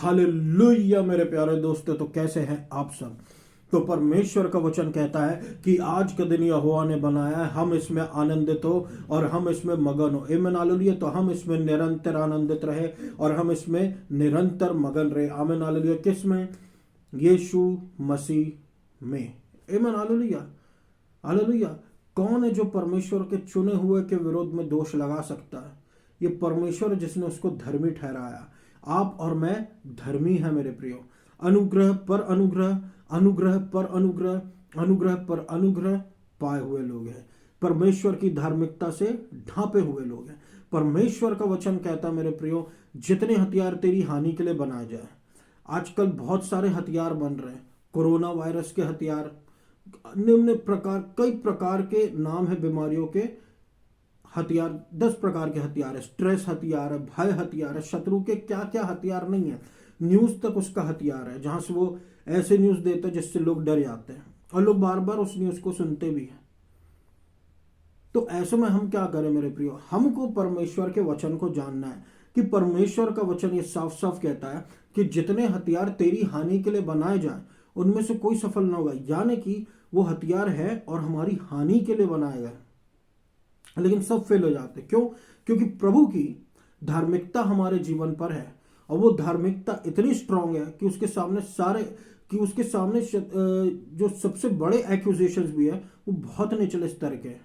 Hallelujah मेरे प्यारे दोस्तों, तो कैसे हैं आप सब। तो परमेश्वर का वचन कहता है कि आज का दिन यहोवा ने बनाया है, हम इसमें आनंदित हो और हम इसमें मगन हो। आमीन हालेलुया। तो हम इसमें निरंतर आनंदित रहे और हम इसमें निरंतर मगन रहे। आमीन हालेलुया। किस में? यीशु मसीह में। आमीन हालेलुया। हालेलुया। कौन है जो परमेश्वर के चुने हुए के विरोध में दोष लगा सकता है? ये परमेश्वर जिसने उसको धर्मी ठहराया। आप और मैं धर्मी है मेरे प्रियो। अनुग्रह पर अनुग्रह, अनुग्रह पर अनुग्रह, अनुग्रह पर अनुग्रह पाए हुए लोग हैं। परमेश्वर की धार्मिकता से ढांपे हुए लोग हैं। परमेश्वर का वचन कहता मेरे प्रियो, जितने हथियार तेरी हानि के लिए बनाए जाए। आजकल बहुत सारे हथियार बन रहे हैं। कोरोना वायरस के हथियार, निम्न प्रकार, कई प्रकार के नाम है बीमारियों के हथियार। 10 प्रकार के हथियार है। स्ट्रेस हथियार है, भय हथियार है, शत्रु के क्या क्या हथियार नहीं है। न्यूज तक उसका हथियार है, जहां से वो ऐसे न्यूज देता है जिससे लोग डर जाते हैं और लोग बार बार उस न्यूज को सुनते भी हैं। तो ऐसे में हम क्या करें मेरे प्रियो? हमको परमेश्वर के वचन को जानना है कि परमेश्वर का वचन ये साफ साफ कहता है कि जितने हथियार तेरी हानि के लिए बनाए जाए उनमें से कोई सफल ना होगा। यानी कि वो हथियार है और हमारी हानि के लिए बनाए गए, लेकिन सब फेल हो जाते। क्यों? क्योंकि प्रभु की धार्मिकता हमारे जीवन पर है और वो धार्मिकता इतनी स्ट्रांग है कि उसके सामने जो सबसे बड़े एक्यूजेशंस भी है वो बहुत निचले स्तर के हैं।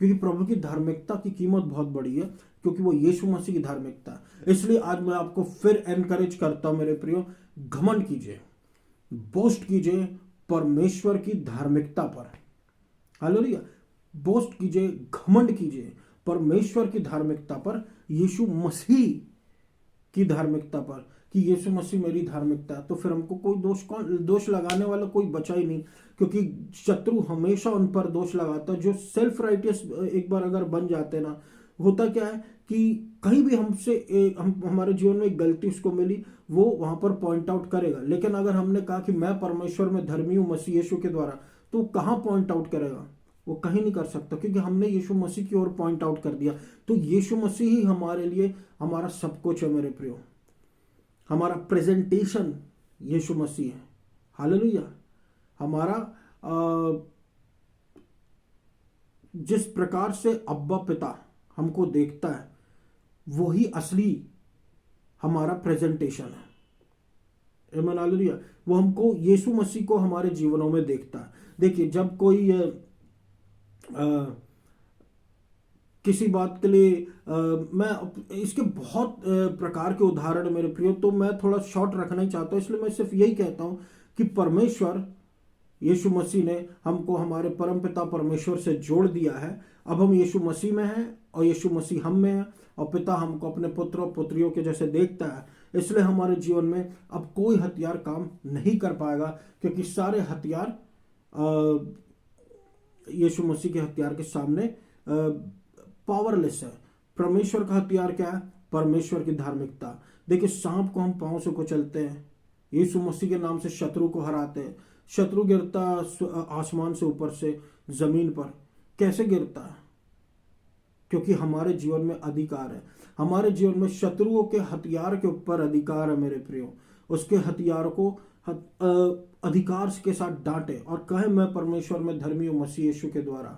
क्योंकि प्रभु की धार्मिकता की कीमत बहुत बड़ी है, क्योंकि वो यीशु मसीह की धार्मिकता है। इसलिए आज मैं आपको फिर एनकरेज करता हूं मेरे प्रियो, घमंड कीजिए, बोस्ट कीजिए परमेश्वर की धार्मिकता पर। हालेलुया। बोस्ट कीजिए, घमंड कीजिए परमेश्वर की धार्मिकता पर, यीशु मसीह की धार्मिकता पर, कि यीशु मसीह मेरी धार्मिकता है। तो फिर हमको कोई दोष लगाने वाला कोई बचा ही नहीं, क्योंकि शत्रु हमेशा उन पर दोष लगाता है जो सेल्फ राइटियस एक बार अगर बन जाते ना। होता क्या है कि कहीं भी हमारे जीवन में एक गलती उसको मिली, वो वहां पर पॉइंट आउट करेगा। लेकिन अगर हमने कहा कि मैं परमेश्वर में धर्मी हूं मसीह यीशु के द्वारा, तो कहां पॉइंट आउट करेगा? वो कहीं नहीं कर सकता, क्योंकि हमने यीशु मसीह की ओर पॉइंट आउट कर दिया। तो यीशु मसीह ही हमारे लिए हमारा सब कुछ है मेरे प्रियो। हमारा प्रेजेंटेशन यीशु मसीह है। हालेलुया। हमारा जिस प्रकार से अब्बा पिता हमको देखता है, वही असली हमारा प्रेजेंटेशन है। आमीन हालेलुया। वो हमको, यीशु मसीह को हमारे जीवनों में देखता है। देखिए, जब कोई किसी बात के लिए मैं इसके बहुत प्रकार के उदाहरण मेरे प्रियो, तो मैं थोड़ा शॉर्ट रखना ही चाहता हूँ। इसलिए मैं सिर्फ यही कहता हूँ कि परमेश्वर यीशु मसीह ने हमको हमारे परमपिता परमेश्वर से जोड़ दिया है। अब हम यीशु मसीह में हैं और यीशु मसीह हम में है, और पिता हमको अपने पुत्र और पुत्रियों के जैसे देखता है। इसलिए हमारे जीवन में अब कोई हथियार काम नहीं कर पाएगा, क्योंकि सारे हथियार यीशु मसीह के हथियार के सामने पावरलेस है। परमेश्वर का हथियार क्या है? परमेश्वर की धार्मिकता। देखिए, सांप को हम पांव से कुचलते हैं, यीशु मसीह के नाम से शत्रु को हराते हैं। शत्रु गिरता आसमान से ऊपर से जमीन पर। कैसे गिरता है? क्योंकि हमारे जीवन में अधिकार है। हमारे जीवन में शत्रुओं के हथियार के ऊपर अधिकार है मेरे प्रियो। उसके हथियार को अधिकार के साथ डांटे और कहे, मैं परमेश्वर में धर्मी हूं मसीह यीशु के द्वारा।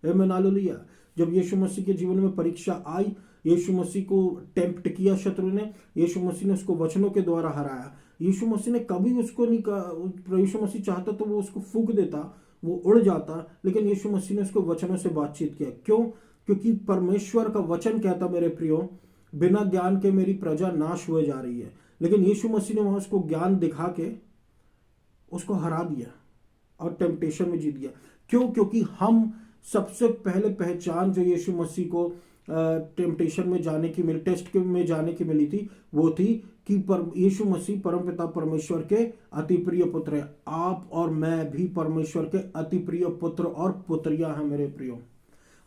आमीन हालेलुया। जब यीशु मसीह के जीवन में परीक्षा आई, यीशु मसीह को टेम्प्ट किया शत्रु ने, यीशु मसीह ने उसको वचनों के द्वारा हराया। यीशु मसीह ने कभी उसको नहीं कहा, यीशु मसीह चाहता तो वो उसको फूंक देता, वो उड़ जाता, लेकिन यीशु मसीह ने उसको वचनों से बातचीत किया। क्यों? क्योंकि परमेश्वर का वचन कहता मेरे प्रियो, बिना ज्ञान के मेरी प्रजा नाश हुए जा रही है। लेकिन यीशु मसीह ने वहां उसको ज्ञान दिखा के उसको हरा दिया और टेम्पटेशन में जीत गया। क्यों? क्योंकि हम सबसे पहले पहचान जो यीशु मसीह को टेम्पटेशन में जाने की मिली, टेस्ट में जाने की मिली थी, वो थी कि यीशु मसीह परमपिता परमेश्वर के अति प्रिय पुत्र है। आप और मैं भी परमेश्वर के अति प्रिय पुत्र और पुत्रियां हैं मेरे प्रियो।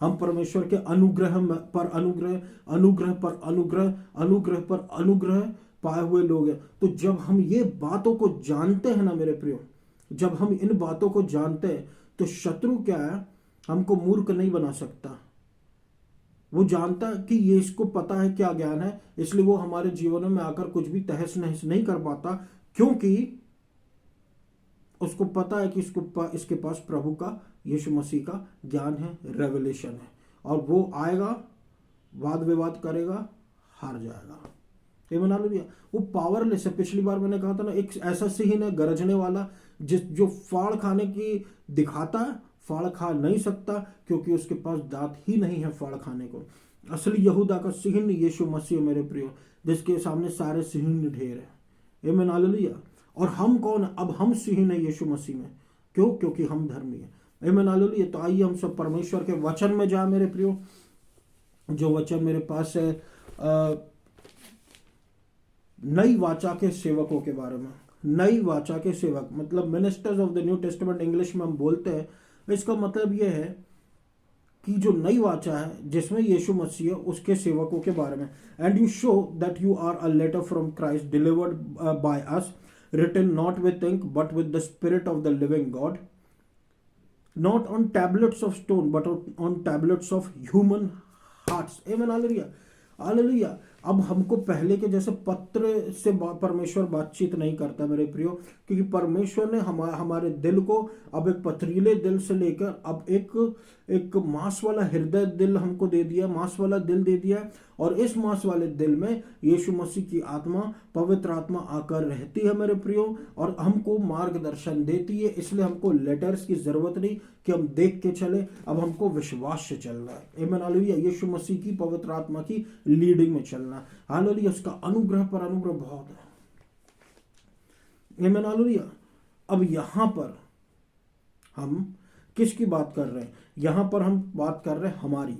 हम परमेश्वर के अनुग्रह पर अनुग्रह, अनुग्रह पर अनुग्रह, अनुग्रह पर अनुग्रह पाए हुए लोग हैं। तो जब हम ये बातों को जानते हैं ना मेरे प्रियो, जब हम इन बातों को जानते हैं, तो शत्रु क्या है, हमको मूर्ख नहीं बना सकता। वो जानता है कि ये इसको पता है क्या ज्ञान है, इसलिए वो हमारे जीवनों में आकर कुछ भी तहस नहस नहीं कर पाता, क्योंकि उसको पता है कि इसके पास प्रभु का, यीशु मसीह का ज्ञान है, रेवलेशन है। और वो आएगा, वाद विवाद करेगा, हार जाएगा। ये बना लो, वो पावरलेस है। पिछली बार मैंने कहा था ना, एक ऐसा सिंह है गरजने वाला, जो फाड़ खाने की दिखाता है, फाड़ खा नहीं सकता, क्योंकि उसके पास दांत ही नहीं है फाड़ खाने को। असली यहूदा का सिंह यीशु मसीह मेरे प्रियो, जिसके सामने सारे सिंह ढेर है। ये मैं हालेलुया। और हम कौन है? अब हम सिंह है यीशु मसीह में। क्यों? क्योंकि हम धर्मी है। ये मैं हालेलुया। तो आइए हम सब परमेश्वर के वचन में जाए मेरे प्रियो। जो वचन मेरे पास है नई वाचा के सेवकों के बारे में। नई वाचा के सेवक मतलब ministers of the new testament English में हम बोलते हैं। इसका मतलब यह है कि जो नई वाचा है जिसमें यीशु मसीह है, उसके सेवकों के बारे में। And you show that you are a letter from Christ delivered by us, written not with ink but with the spirit of the living God, not on tablets of stone but on tablets of human hearts. Amen. Hallelujah. Hallelujah. अब हमको पहले के जैसे पत्र से परमेश्वर बातचीत नहीं करता मेरे प्रियो, क्योंकि परमेश्वर ने हमारे दिल को अब एक पथरीले दिल से लेकर अब एक मांस वाला हृदय दिल हमको दे दिया, मांस वाला दिल दे दिया। और इस मांस वाले दिल में यीशु मसीह की आत्मा, पवित्र आत्मा आकर रहती है मेरे प्रियो, और हमको मार्गदर्शन देती है। इसलिए हमको लेटर्स की जरूरत नहीं कि हम देख के चले, अब हमको विश्वास से चलना है। आमीन हालेलुया। यीशु मसीह की पवित्र आत्मा की लीडिंग में चलना। हालेलुया। उसका अनुग्रह पर अनुग्रह बहुत है। आमीन हालेलुया। अब यहां पर हम किसकी बात कर रहे हैं? यहां पर हम बात कर रहे हैं हमारी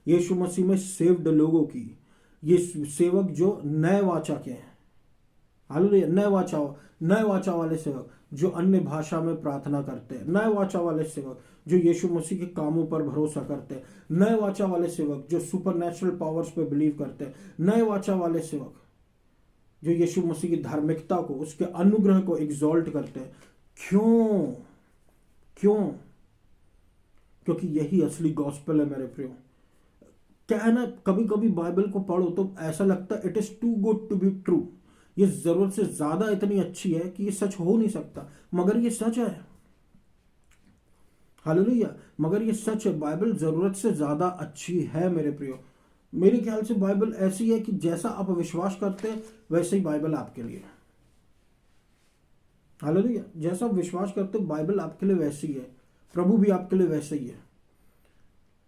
यीशु मसीह में सेव्ड लोगों की। ये सेवक जो नए वाचा के हैं। हालेलुया। नए वाचा वाले सेवक जो अन्य भाषा में प्रार्थना करते हैं। नए वाचा वाले सेवक जो यीशु मसीह के कामों पर भरोसा करते हैं। नए वाचा वाले सेवक जो सुपरनैचुरल पावर्स पे बिलीव करते हैं। नए वाचा वाले सेवक जो यीशु मसीह की धार्मिकता को, उसके अनुग्रह को एग्जॉल्ट करते हैं। क्यों? क्योंकि यही असली गॉस्पेल है मेरे प्रियो। क्या है ना, कभी कभी बाइबल को पढ़ो तो ऐसा लगता है it is too good to be true. ये जरूरत से ज्यादा इतनी अच्छी है कि ये सच हो नहीं सकता, मगर ये सच है। हालेलुया। मगर ये सच है। बाइबल जरूरत से ज्यादा अच्छी है मेरे प्रियो। मेरे ख्याल से बाइबल ऐसी है कि जैसा आप विश्वास करते हैं वैसे ही बाइबल आपके लिए। हालेलुया। जैसा आप विश्वास करते हो बाइबल आपके लिए वैसी है, प्रभु भी आपके लिए वैसे ही है।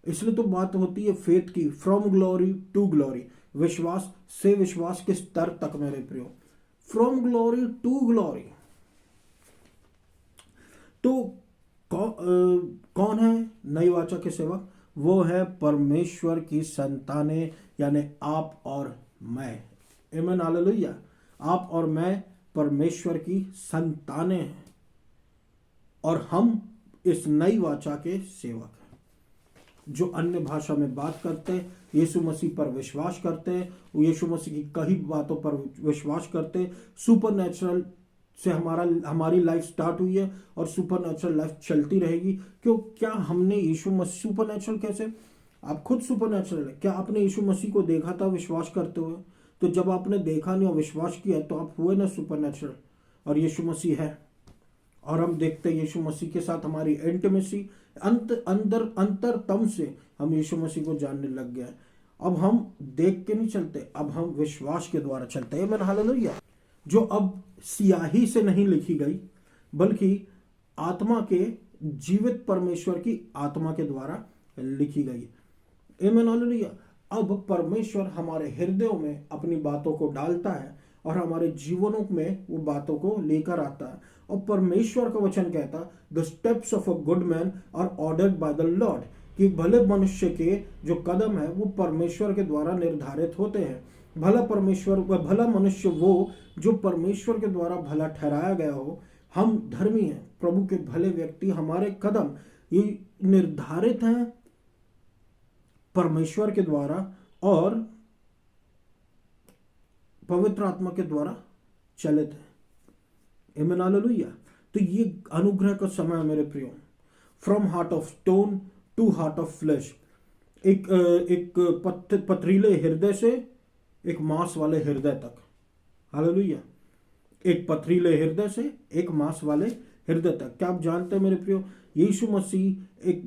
इसलिए तो बात होती है फेथ की, फ्रॉम ग्लोरी टू ग्लोरी। विश्वास से विश्वास के स्तर तक मेरे प्रियो, फ्रॉम ग्लोरी टू ग्लोरी। तो कौन है नई वाचा के सेवक? वो है परमेश्वर की संतानें, यानी आप और मैं। आमीन हालेलुया। आप और मैं परमेश्वर की संतानें हैं, और हम इस नई वाचा के सेवक हैं जो अन्य भाषा में बात करते हैं, यीशु मसीह पर विश्वास करते हैं, यीशु मसीह की कई बातों पर विश्वास करते हैं। सुपरनैचुरल से हमारी लाइफ स्टार्ट हुई है और सुपरनैचुरल लाइफ चलती रहेगी। क्या हमने यीशु मसीह, सुपरनैचुरल कैसे? आप खुद सुपरनैचुरल है। क्या आपने यीशु मसीह को देखा था विश्वास करते हुए? तो जब आपने देखा नहीं और विश्वास किया तो आप हुए ना सुपरनैचुरल। और यीशु मसीह है, और हम देखते हैं यीशु मसीह के साथ हमारी इंटीमेसी, अंतरतम से हम यीशु मसीह को जानने लग गए। अब हम देख के नहीं चलते, अब हम विश्वास के द्वारा चलते हैं। आमीन हालेलुया। जो अब स्याही से नहीं लिखी गई, बल्कि आत्मा के, जीवित परमेश्वर की आत्मा के द्वारा लिखी गई। आमीन हालेलुया। अब परमेश्वर हमारे हृदयों में अपनी बातों को डालता है और हमारे जीवनों में वो बातों को लेकर आता है। और परमेश्वर का वचन कहता है the steps of a good man are ordered by the Lord, कि भले मनुष्य के जो कदम है वो परमेश्वर के द्वारा निर्धारित होते हैं। भला मनुष्य वो जो परमेश्वर के द्वारा भला ठहराया गया हो। हम धर्मी हैं, प्रभु के भले व्यक्ति। हमारे कदम ये निर्धारित हैं परमेश्वर के द्वारा और पवित्र आत्मा के द्वारा चलित है। आमीन हालेलुया। तो ये अनुग्रह का समय है मेरे प्रियो। From heart of stone to heart of flesh. एक पथरीले हृदय से एक मांस वाले हृदय तक। हालेलुया। एक पथरीले हृदय से एक मांस वाले हृदय तक। क्या आप जानते हैं मेरे प्रियो, यीशु मसीह एक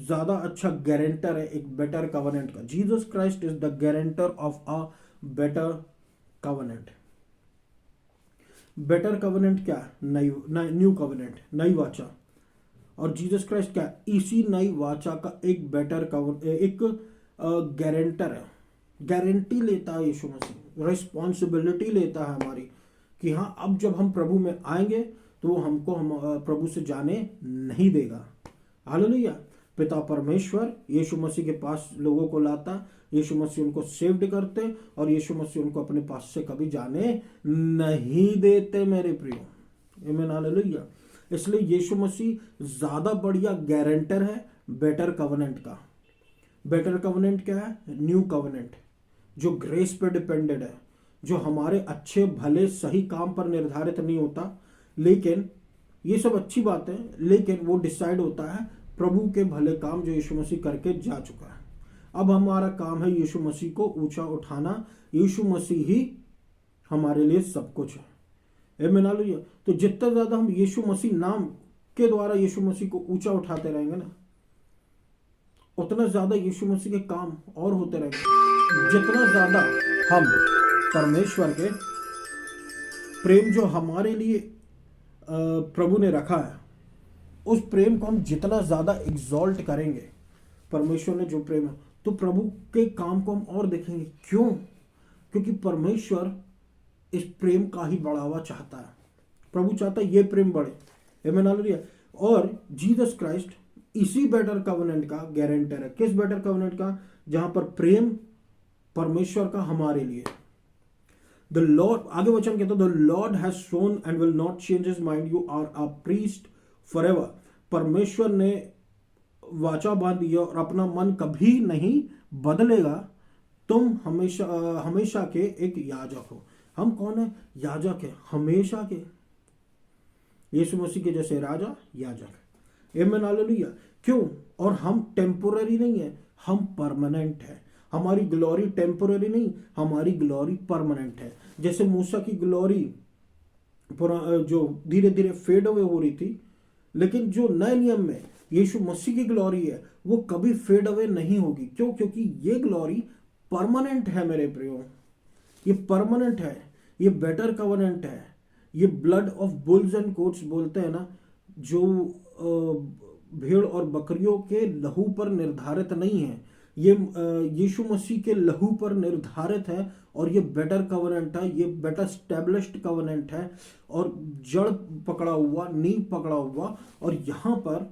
ज्यादा अच्छा गारंटर है एक बेटर कवनेंट का। Jesus Christ is the guarantor of a better covenant. Better covenant क्या है? न्यू कवनेंट, नई वाचा। और जीसस क्राइस्ट क्या है? इसी नई वाचा का एक एक गारंटर है। गारंटी लेता है यीशु मसीह, रिस्पॉन्सिबिलिटी लेता है हमारी कि हाँ, अब जब हम प्रभु में आएंगे तो वो हमको हम प्रभु से जाने नहीं देगा। हालेलुया। पिता परमेश्वर यीशु मसीह के पास लोगों को लाता, यीशु मसीह उनको सेव्ड करते और यीशु मसीह उनको अपने पास से कभी जाने नहीं देते मेरे प्रियो। आमीन, हालेलुया। इसलिए यीशु मसीह ज्यादा बढ़िया गारंटर है बेटर कवनेंट का। बेटर कवनेंट क्या है? न्यू कवनेंट, जो ग्रेस पे डिपेंडेड है, जो हमारे अच्छे भले सही काम पर निर्धारित नहीं होता, लेकिन ये सब अच्छी बात है, लेकिन वो डिसाइड होता है प्रभु के भले काम जो यीशु मसीह करके जा चुका है। अब हमारा काम है यीशु मसीह को ऊंचा उठाना। यीशु मसीह ही हमारे लिए सब कुछ है। आमीन, हालेलुया। तो जितना ज्यादा हम यीशु मसीह नाम के द्वारा यीशु मसीह को ऊंचा उठाते रहेंगे ना, उतना ज्यादा यीशु मसीह के काम और होते रहेंगे। जितना ज्यादा हम परमेश्वर के प्रेम जो हमारे लिए प्रभु ने रखा है, उस प्रेम को हम जितना ज्यादा एग्जॉल्ट करेंगे, परमेश्वर ने जो प्रेम है, तो प्रभु के काम को हम और देखेंगे। क्यों? क्योंकि परमेश्वर इस प्रेम का ही बढ़ावा चाहता है। प्रभु चाहता है ये प्रेम बढ़े। आमीन, हालेलुया। और जीसस क्राइस्ट इसी बेटर कवनेंट का गारंटर है। किस बेटर कवनेंट का? जहां पर प्रेम परमेश्वर का हमारे लिए। द लॉर्ड, आगे वचन कहता है, the Lord has sworn and will not change his mind, you are a priest forever. परमेश्वर ने वाचा बांध दिया और अपना मन कभी नहीं बदलेगा। तुम हमेशा हमेशा के एक याजक हो। हम कौन है? याजक है, हमेशा के। यीशु मसीह के जैसे राजा याजक। आमीन, हालेलुया। क्यों? और हम टेम्पोररी नहीं है, हम परमानेंट है। हमारी ग्लोरी टेम्पोररी नहीं, हमारी ग्लोरी परमानेंट है। जैसे मूसा की ग्लोरी जो धीरे धीरे फेड अवे हो रही थी, लेकिन जो नए नियम में यीशु मसीह की ग्लोरी है वो कभी फेड अवे नहीं होगी। क्यों? क्योंकि ये ग्लोरी परमानेंट है मेरे प्रियो। ये परमानेंट है, ये बेटर कवनेंट है। ये blood of bulls and quotes बोलते हैं ना, जो भेड़ और बकरियों के लहू पर निर्धारित नहीं है, ये यीशु मसीह के लहू पर निर्धारित है। और ये बेटर कवनेंट है, ये बेटर स्टैब्लिश्ड कवनेंट है, और जड़ पकड़ा हुआ, नींव पकड़ा हुआ। और यहां पर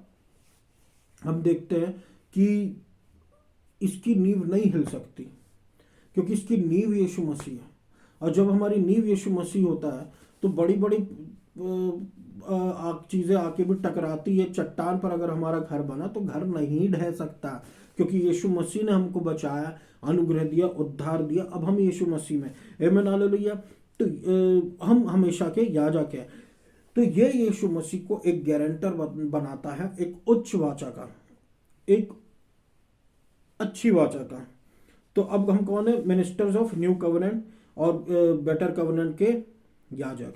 हम देखते हैं कि इसकी नींव नहीं हिल सकती, क्योंकि इसकी नींव यीशु मसीह है। और जब हमारी नींव यीशु मसीह होता है तो बड़ी बड़ी चीजें आके भी टकराती है। चट्टान पर अगर हमारा घर बना तो घर नहीं ढह सकता, क्योंकि यीशु मसीह ने हमको बचाया, अनुग्रह दिया, उद्धार दिया। अब हम यीशु मसीह में। आमीन, हालेलुया। तो हम हमेशा के याजक हैं। तो ये यीशु मसीह को एक गारंटर बनाता है, एक उच्च वाचा का, एक अच्छी वाचा का। तो अब हम कौन है? मिनिस्टर्स ऑफ न्यू कवनेंट और बेटर कवनेंट के याजक।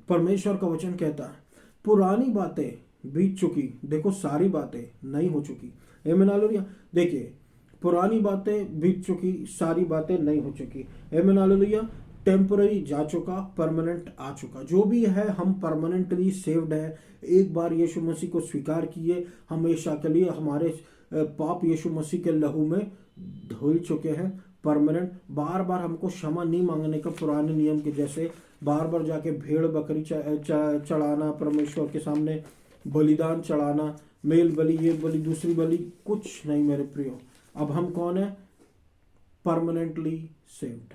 परमेश्वर का वचन कहता है, पुरानी बातें बीत चुकी, देखो सारी बातें नई हो चुकी। आमीन, हालेलुया। देखिए, पुरानी बातें बीत चुकी, सारी बातें नई हो चुकी। आमीन, हालेलुया। टेम्पररी जा चुका, परमानेंट आ चुका। जो भी है, हम परमानेंटली सेव्ड है। एक बार यीशु मसीह को स्वीकार किए, हमेशा के लिए हमारे पाप यीशु मसीह के लहू में धुल चुके हैं। परमानेंट। बार बार हमको क्षमा नहीं मांगने का, पुराने नियम के जैसे बार बार जाके भेड़ बकरी चढ़ाना, परमेश्वर के सामने बलिदान चढ़ाना, मेल बलि, ये बलि, दूसरी बलि, कुछ नहीं मेरे प्रियो। अब हम कौन है? Permanently saved.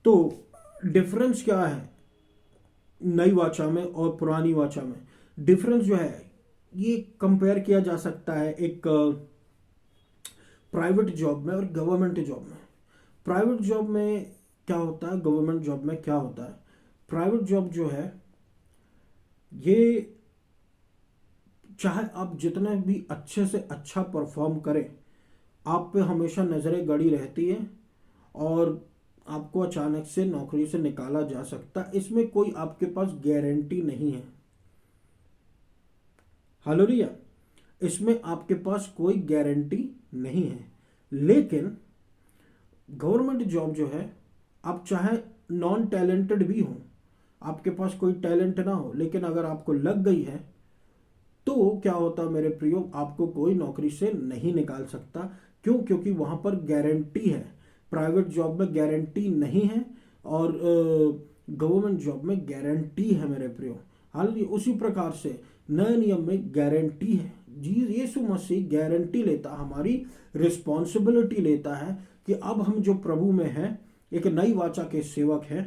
तो डिफरेंस क्या है नई वाचा में और पुरानी वाचा में? डिफरेंस जो है ये कंपेयर किया जा सकता है एक प्राइवेट जॉब में और गवर्नमेंट जॉब में। प्राइवेट जॉब में क्या होता है, गवर्नमेंट जॉब में क्या होता है? प्राइवेट जॉब जो है ये चाहे आप जितने भी अच्छे से अच्छा परफॉर्म करें, आप पे हमेशा नज़रें गड़ी रहती है और आपको अचानक से नौकरी से निकाला जा सकता है। इसमें कोई आपके पास गारंटी नहीं है। हालेलुया। इसमें आपके पास कोई गारंटी नहीं है। लेकिन गवर्नमेंट जॉब जो है, आप चाहे नॉन टैलेंटेड भी हो, आपके पास कोई टैलेंट ना हो, लेकिन अगर आपको लग गई है तो क्या होता है मेरे प्रियो, आपको कोई नौकरी से नहीं निकाल सकता। क्यों? क्योंकि वहां पर गारंटी है। प्राइवेट जॉब में गारंटी नहीं है और गवर्नमेंट जॉब में गारंटी है मेरे प्रियो। हालांकि उसी प्रकार से नए नियम में गारंटी है। जी यीशु मसीह गारंटी लेता, हमारी रिस्पॉन्सिबिलिटी लेता है कि अब हम जो प्रभु में हैं, एक नई वाचा के सेवक हैं,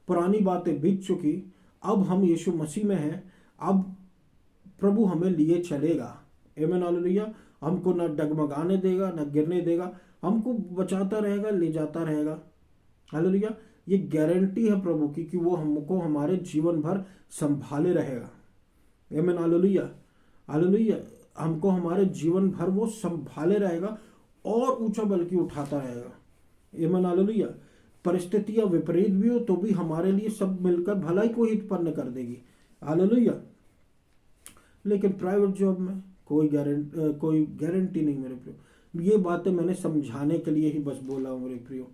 पुरानी बातें बीत चुकी, अब हम यीशु मसीह में हैं, अब प्रभु हमें लिए चलेगा। आमीन हालेलुया। हमको न डगमगाने देगा, न गिरने देगा, हमको बचाता रहेगा, ले जाता रहेगा। हालेलुया। ये गारंटी है प्रभु की कि वो हमको हमारे जीवन भर संभाले रहेगा। आमीन हालेलुया। हालेलुया। हमको हमारे जीवन भर वो संभाले रहेगा और ऊंचा बल्कि उठाता रहेगा। आमीन हालेलुया। परिस्थितियां विपरीत भी हो तो भी हमारे लिए सब मिलकर भलाई को ही उत्पन्न कर देगी। हालेलुया। लेकिन प्राइवेट जॉब में कोई गारंटी नहीं मेरे प्रियो। ये बातें मैंने समझाने के लिए ही बस बोला हूँ मेरे प्रियो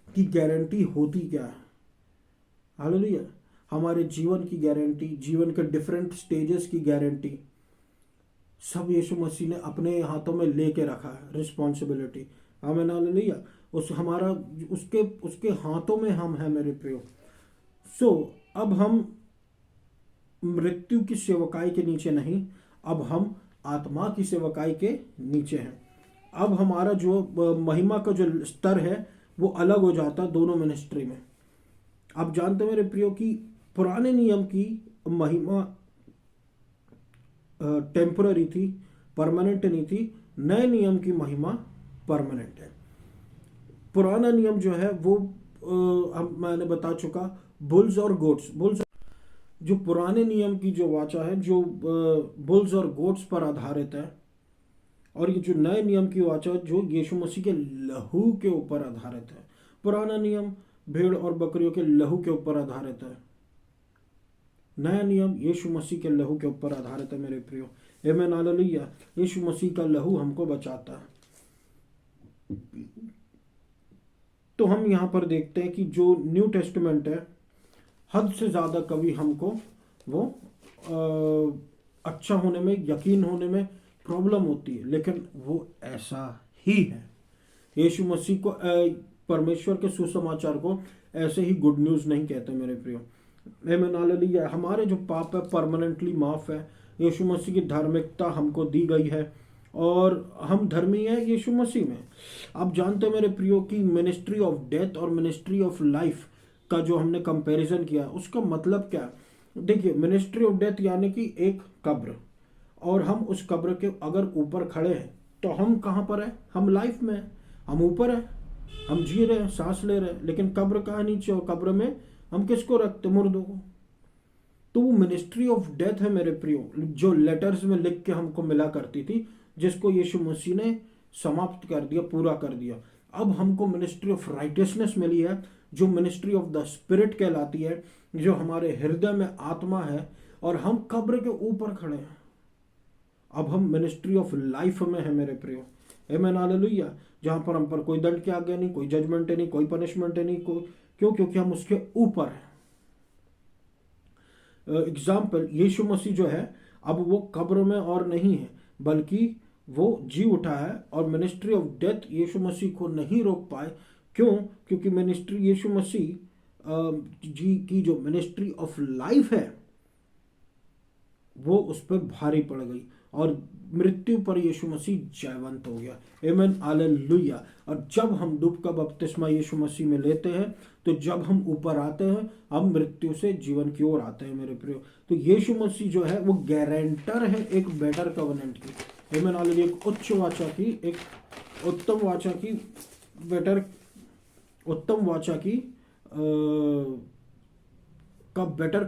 कि गारंटी होती क्या है। हालेलुया। हमारे जीवन की गारंटी, जीवन के डिफरेंट स्टेजेस की गारंटी सब यीशु मसीह ने अपने हाथों में लेके रखा है। रिस्पॉन्सिबिलिटी, आमीन हालेलुया। उस हमारा उसके उसके हाथों में हम हैं मेरे प्रियो। अब हम मृत्यु की सेवकाई के नीचे नहीं, अब हम आत्मा की सेवकाई के नीचे हैं। अब हमारा जो महिमा का जो स्तर है वो अलग हो जाता है दोनों मिनिस्ट्री में। आप जानते मेरे प्रियो कि पुराने नियम की महिमा टेम्पररी थी, परमानेंट नहीं थी। नए नियम की महिमा परमानेंट है। पुराना नियम जो है वो मैंने बता चुका, बुल्स और गोट्स। जो पुराने नियम की जो वाचा है, जो बुल्स और गोट्स पर आधारित है, और ये जो नए नियम की वाचा जो यीशु मसीह के लहू के ऊपर आधारित है। पुराना नियम भेड़ और बकरियों के लहू के ऊपर आधारित है। नया नियम यीशु मसीह के लहू के ऊपर आधारित है मेरे प्रियो। आमीन हालेलुया। यीशु मसीह का लहू हमको बचाता है। तो हम यहाँ पर देखते हैं कि जो न्यू टेस्टमेंट है, हद से ज़्यादा कभी हमको वो अच्छा होने में, यकीन होने में प्रॉब्लम होती है, लेकिन वो ऐसा ही है। यीशु मसीह को परमेश्वर के सुसमाचार को ऐसे ही गुड न्यूज़ नहीं कहते मेरे प्रियो। आमीन हालेलुया। हमारे जो पाप है परमानेंटली माफ़ है। यीशु मसीह की धार्मिकता हमको दी गई है और हम धर्मी हैं यीशु मसीह में। आप जानते हैं मेरे प्रियो कि मिनिस्ट्री ऑफ डेथ और मिनिस्ट्री ऑफ लाइफ का जो हमने कंपैरिजन किया, उसका मतलब क्या? देखिए, मिनिस्ट्री ऑफ डेथ यानी कि एक कब्र, और हम उस कब्र के अगर ऊपर खड़े हैं तो हम कहाँ पर हैं? हम लाइफ में हैं, हम ऊपर हैं, हम जी रहे हैं, सांस ले रहे हैं। लेकिन कब्र कहाँ नीचे? और कब्र में हम किसको रखते? मुर्दों को। तो वो मिनिस्ट्री ऑफ डेथ है मेरे प्रियो, जो लेटर्स में लिख के हमको मिला करती थी, जिसको यीशु मसीह ने समाप्त कर दिया, पूरा कर दिया। अब हमको मिनिस्ट्री ऑफ राइटियसनेस मिली है, जो मिनिस्ट्री ऑफ द स्पिरिट कहलाती है, जो हमारे हृदय में आत्मा है, और हम कब्र के ऊपर खड़े हैं। अब हम मिनिस्ट्री ऑफ लाइफ में है मेरे प्रियो। आमीन हालेलुया। जहां पर हम पर कोई दंड की आज्ञा नहीं, कोई जजमेंट है नहीं, कोई पनिशमेंट है नहीं। क्यों? क्योंकि हम उसके ऊपर हैं। एग्जाम्पल, यीशु मसीह जो है अब वो कब्र में और नहीं है, बल्कि वो जी उठा है, और मिनिस्ट्री ऑफ डेथ यीशु मसीह को नहीं रोक पाए। क्यों? क्योंकि मिनिस्ट्री यीशु मसीह जी की जो मिनिस्ट्री ऑफ लाइफ है वो उस पर भारी पड़ गई, और मृत्यु पर यीशु मसीह जयवंत हो गया। आमीन हालेलुया। और जब हम डूब का बपतिस्मा यीशु मसीह में लेते हैं, तो जब हम ऊपर आते हैं, हम मृत्यु से जीवन की ओर आते हैं मेरे प्रियो। तो यीशु मसीह जो है वो गारंटर है एक बेटर कवनेंट की। आमीन हालेलुया। एक उच्च वाचा की, एक उत्तम वाचा की, बेटर उत्तम वाचा की का बेटर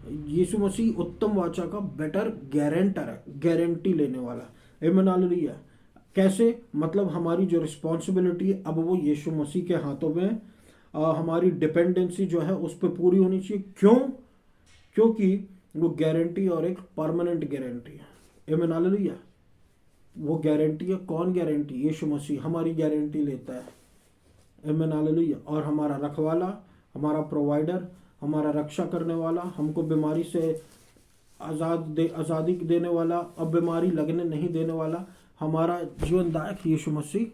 यीशु मसीह उत्तम वाचा का बेटर गारंटर है, गारंटी लेने वाला। आमीन हालेलुया। कैसे? मतलब हमारी जो रिस्पॉन्सिबिलिटी है अब वो यीशु मसीह के हाथों में है। हमारी डिपेंडेंसी जो है उस पर पूरी होनी चाहिए। क्यों? क्योंकि वो गारंटी और एक परमानेंट गारंटी है। आमीन हालेलुया। वो गारंटी है। कौन गारंटी? यीशु मसीह हमारी गारंटी लेता है। आमीन हालेलुया। और हमारा रखवाला, हमारा प्रोवाइडर, हमारा रक्षा करने वाला, हमको बीमारी से आज़ादी देने वाला, अब बीमारी लगने नहीं देने वाला, हमारा जीवनदायक यीशु मसीह,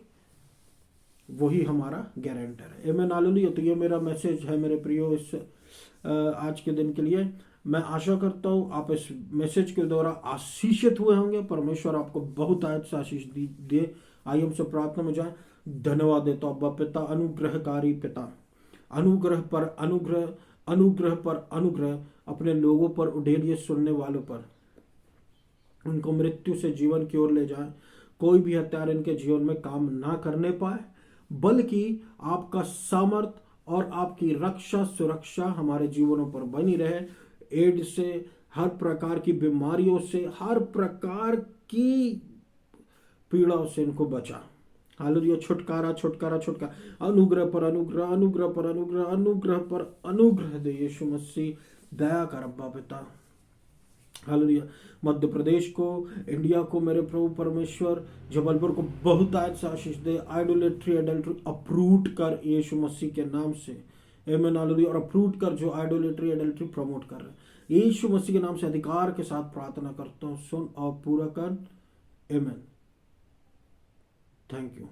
वही हमारा गारंटर है। आमीन हालेलुया। तो ये मेरा मैसेज है मेरे प्रियो इस आज के दिन के लिए। मैं आशा करता हूँ आप इस मैसेज के द्वारा आशीषित हुए होंगे। परमेश्वर आपको बहुत आयत से आशीष दे। आइए हमसे प्रार्थना में जाए। धन्यवाद देता हूँ अब्बा पिता, अनुग्रहकारी पिता, अनुग्रह पर अनुग्रह, अनुग्रह पर अनुग्रह अपने लोगों पर उड़ेलिए, सुनने वालों पर, उनको मृत्यु से जीवन की ओर ले जाए। कोई भी हत्यार इनके जीवन में काम ना करने पाए, बल्कि आपका सामर्थ और आपकी रक्षा सुरक्षा हमारे जीवनों पर बनी रहे। एड्स से, हर प्रकार की बीमारियों से, हर प्रकार की पीड़ाओं से इनको बचा। हालेलुया। छुटकारा छुटकारा छुटकारा, अनुग्रह पर अनुग्रह, अनुग्रह पर अनुग्रह, अनुग्रह पर अनुग्रह दे यीशु मसीह। दया कर अब्बा पिता। हालेलुया। मध्य प्रदेश को, इंडिया को मेरे प्रभु परमेश्वर, जबलपुर को बहुत आयत से आशीष दे। आइडोलेट्री एडल्ट्री अप्रूट कर यीशु मसीह के नाम से। आमीन हालेलुया। और अप्रूट कर जो आइडोलेट्री एडल्ट्री प्रमोट कर रहे हैं, यीशु मसीह के नाम से अधिकार के साथ प्रार्थना करता हूँ। सुन और पूरा कर। आमीन। Thank you.